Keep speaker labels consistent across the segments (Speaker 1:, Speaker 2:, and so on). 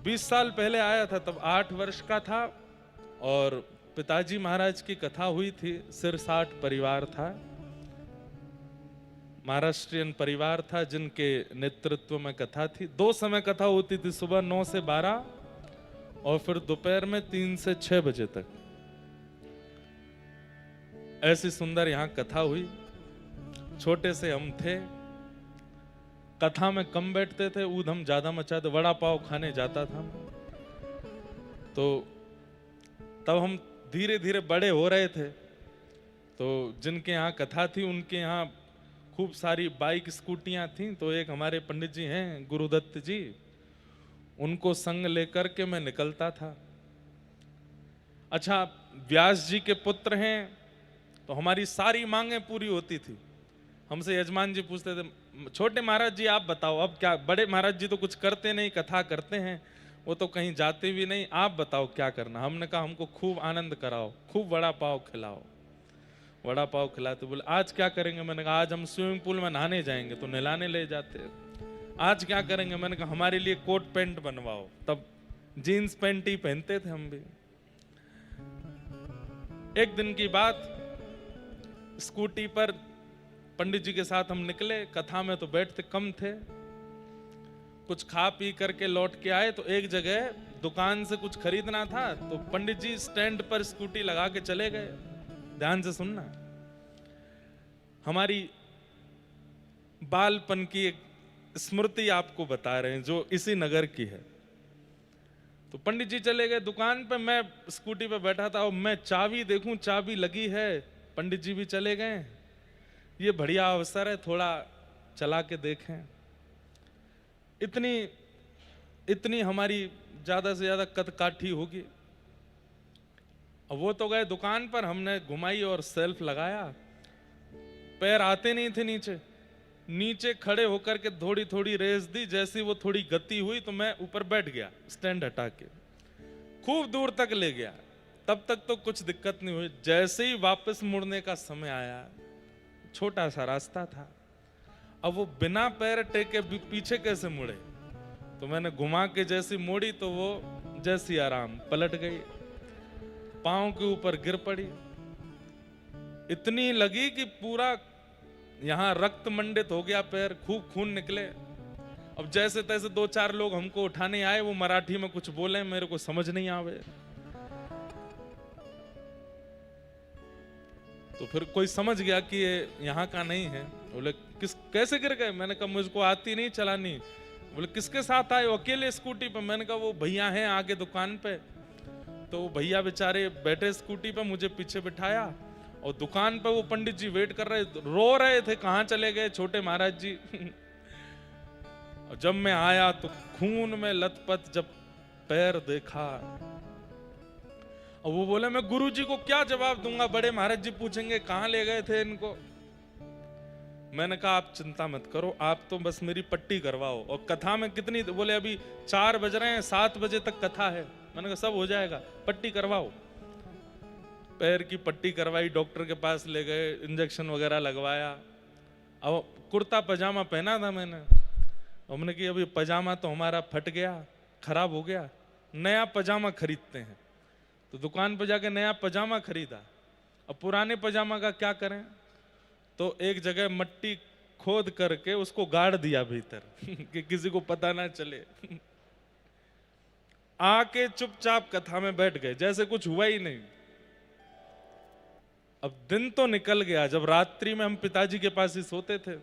Speaker 1: 20 साल पहले आया था, तब 8 वर्ष का था और पिताजी महाराज की कथा हुई थी। सिरसाठ परिवार था, महाराष्ट्रियन परिवार था जिनके नेतृत्व में कथा थी। 2 समय कथा होती थी, सुबह 9 से 12 और फिर दोपहर में 3 से 6 बजे तक। ऐसी सुंदर यहाँ कथा हुई। छोटे से हम थे, कथा में कम बैठते थे, ऊधम ज्यादा मचाते। वड़ा पाव खाने जाता था तो तब हम धीरे धीरे बड़े हो रहे थे। तो जिनके यहाँ कथा थी उनके यहाँ खूब सारी बाइक स्कूटियां थीं। तो एक हमारे पंडित जी हैं गुरुदत्त जी, उनको संग लेकर के मैं निकलता था। अच्छा, व्यास जी के पुत्र हैं तो हमारी सारी मांगें पूरी होती थी। हमसे यजमान जी पूछते थे, छोटे महाराज जी आप बताओ अब क्या, बड़े महाराज जी तो कुछ करते नहीं, कथा करते हैं, वो तो कहीं जाते भी नहीं, आप बताओ क्या करना। हमने कहा हमको खूब आनंद कराओ, खूब वड़ा पाव खिलाओ। वड़ा पाव खिलाते, बोले आज क्या करेंगे। मैंने कहा आज हम स्विमिंग पूल में नहाने जाएंगे, तो नहलाने ले जाते। आज क्या करेंगे, मैंने कहा हमारे लिए कोट पैंट बनवाओ। तब जीन्स पैंट ही पहनते थे हम भी। एक दिन की बात, स्कूटी पर पंडित जी के साथ हम निकले। कथा में तो बैठते कम थे, कुछ खा पी करके लौट के आए। तो एक जगह दुकान से कुछ खरीदना था, तो पंडित जी स्टैंड पर स्कूटी लगा के चले गए। ध्यान से सुनना, हमारी बालपन की एक स्मृति आपको बता रहे हैं जो इसी नगर की है। तो पंडित जी चले गए दुकान पे, मैं स्कूटी पे बैठा था और मैं चाबी देखूं, चाबी लगी है, पंडित जी भी चले गए। ये बढ़िया अवसर है, थोड़ा चला के देखें। इतनी हमारी ज्यादा से ज्यादा कदकाठी होगी। अब वो तो गए दुकान पर, हमने घुमाई और सेल्फ लगाया। पैर आते नहीं थे नीचे खड़े होकर के थोड़ी थोड़ी रेस दी। जैसी वो थोड़ी गति हुई तो मैं ऊपर बैठ गया, स्टैंड हटा के खूब दूर तक ले गया। तब तक तो कुछ दिक्कत नहीं हुई। जैसे ही वापस मुड़ने का समय आया, छोटा सा रास्ता था, अब वो बिना पैर टेके पीछे कैसे मुड़े। तो मैंने घुमा के जैसी मोड़ी तो वो जैसी आराम पलट गई, पांव के ऊपर गिर पड़ी। इतनी लगी कि पूरा यहां रक्त मंडित हो गया पैर, खूब खून निकले। अब जैसे तैसे 2-4 लोग हमको उठाने आए, वो मराठी में कुछ बोले, मेरे को समझ नहीं आवे। तो फिर कोई समझ गया कि ये यहाँ का नहीं है। बोले कैसे गिर गए। मैंने कहा मुझको आती नहीं चलानी। बोले किसके साथ आए। अकेले स्कूटी पे। मैंने कहा वो भैया हैं आगे दुकान पे। तो भैया बेचारे बैठे स्कूटी पे, मुझे पीछे बिठाया और दुकान पे वो पंडित जी वेट कर रहे, रो रहे थे कहाँ चले गए छोटे महाराज जी। और जब मैं आया तो खून में लथपथ जब पैर देखा, और वो बोले मैं गुरुजी को क्या जवाब दूंगा, बड़े महाराज जी पूछेंगे कहाँ ले गए थे इनको। मैंने कहा आप चिंता मत करो, आप तो बस मेरी पट्टी करवाओ। और कथा में कितनी, बोले अभी 4 बज रहे हैं, 7 बजे तक कथा है। मैंने कहा सब हो जाएगा, पट्टी करवाओ। पैर की पट्टी करवाई, डॉक्टर के पास ले गए, इंजेक्शन वगैरह लगवाया। अब कुर्ता पजामा पहना था मैंने, हमने कि अभी पजामा तो हमारा फट गया, खराब हो गया, नया पजामा खरीदते हैं। तो दुकान पर जाके नया पजामा खरीदा। अब पुराने पजामा का क्या करें, तो एक जगह मट्टी खोद करके उसको गाड़ दिया भीतर कि किसी को पता ना चले। आके चुपचाप कथा में बैठ गए जैसे कुछ हुआ ही नहीं। अब दिन तो निकल गया। जब रात्रि में हम पिताजी के पास ही सोते थे,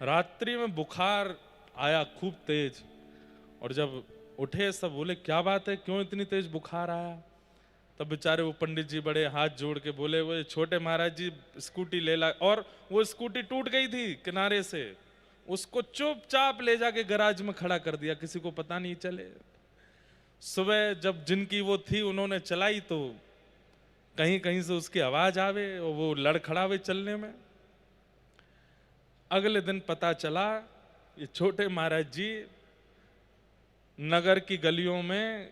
Speaker 1: रात्रि में बुखार आया खूब तेज। और जब उठे सब बोले क्या बात है, क्यों इतनी तेज बुखार आया। तब बेचारे वो पंडित जी बड़े हाथ जोड़ के बोले वो छोटे महाराज जी स्कूटी ले ला। और वो स्कूटी टूट गई थी किनारे से, उसको चुपचाप ले जाके गैराज में खड़ा कर दिया, किसी को पता नहीं चले। सुबह जब जिनकी वो थी उन्होंने चलाई तो कहीं कहीं से उसकी आवाज आवे और वो लड़खड़ावे चलने में। अगले दिन पता चला ये छोटे महाराज जी नगर की गलियों में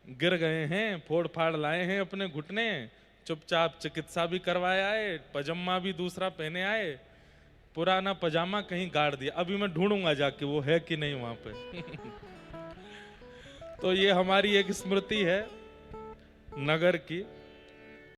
Speaker 1: गिर गए हैं, फोड़ फाड़ लाए हैं अपने घुटने। चुपचाप चिकित्सा भी करवाया है, पजामा भी दूसरा पहने आए, पुराना पजामा कहीं गाड़ दिया। अभी मैं ढूंढूंगा जाके वो है कि नहीं वहां पे। तो ये हमारी एक स्मृति है नगर की।